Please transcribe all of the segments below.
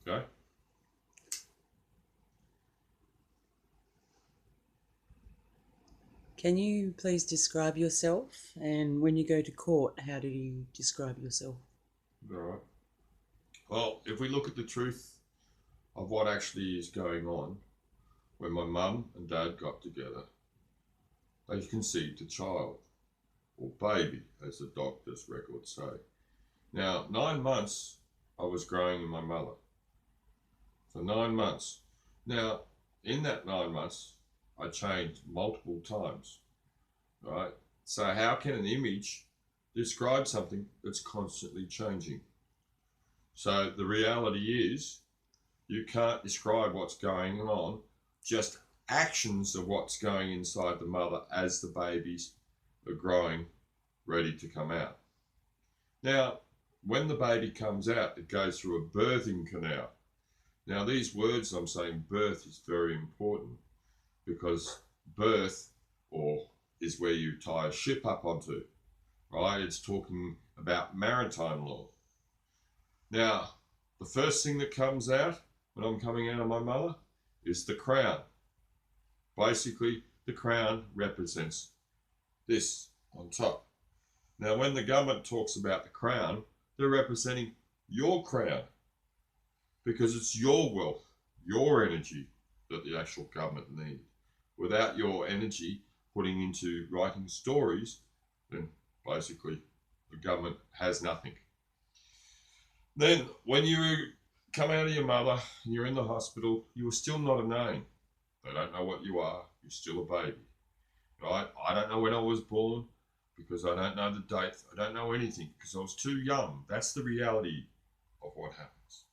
Okay. Can you please describe yourself? And when you go to court, how do you describe yourself? All right. Well, if we look at the truth of what actually is going on, when my mum and dad got together, they conceived a child, or baby, as the doctor's records say. Now, 9 months I was growing in my mother. For 9 months. Now, in that 9 months, I changed multiple times, right? So, how can an image describe something that's constantly changing? So, the reality is, you can't describe what's going on, just actions of what's going inside the mother as the babies are growing, ready to come out. Now, when the baby comes out, it goes through a birthing canal. Now, these words I'm saying, birth is very important because birth or is where you tie a ship up onto, right? It's talking about maritime law. Now, the first thing that comes out when I'm coming out of my mother is the crown. Basically, the crown represents this on top. Now, when the government talks about the crown, they're representing your crown because it's your wealth, your energy that the actual government need. Without your energy putting into writing stories, then basically the government has nothing. Then, when you come out of your mother and you're in the hospital, you are still not a name. They don't know what you are. You're still a baby, right? I don't know when I was born because I don't know the date. I don't know anything because I was too young. That's the reality of what happens.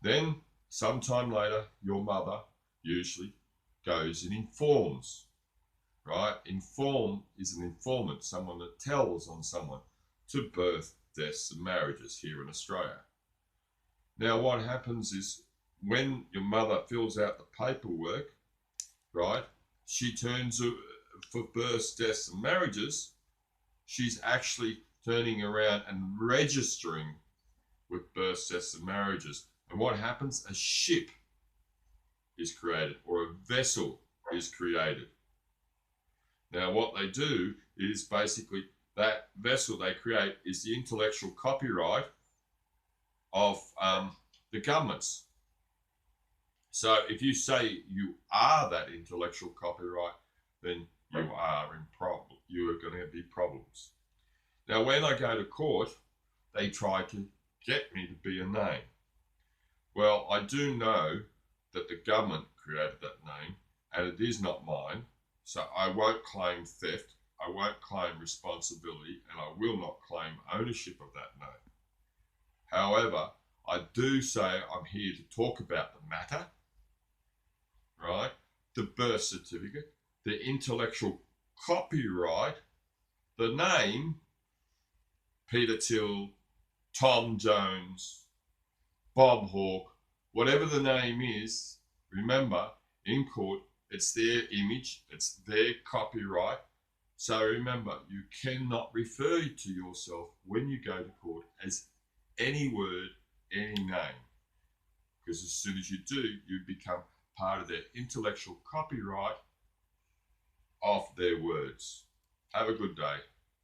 Then, sometime later, your mother usually goes and informs, right? Inform is an informant, someone that tells on someone to birth, deaths, and marriages here in Australia. Now, what happens is when your mother fills out the paperwork, right, she turns for births, deaths, and marriages, she's actually turning around and registering with births, deaths, and marriages. And what happens? A ship is created or a vessel is created. Now, what they do is basically that vessel they create is the intellectual copyright of the governments. So if you say you are that intellectual copyright, then you are in problem. You are going to be problems. Now, when I go to court, they try to get me to be a name. Well, I do know that the government created that name, and it is not mine. So I won't claim theft. I won't claim responsibility, and I will not claim ownership of that name. However, I do say I'm here to talk about the matter, right? The birth certificate, the intellectual copyright, the name, Peter Till, Tom Jones, Bob Hawke, whatever the name is, remember, in court, it's their image, it's their copyright. So remember, you cannot refer to yourself when you go to court as any word, any name. Because as soon as you do, you become part of their intellectual copyright of their words. Have a good day.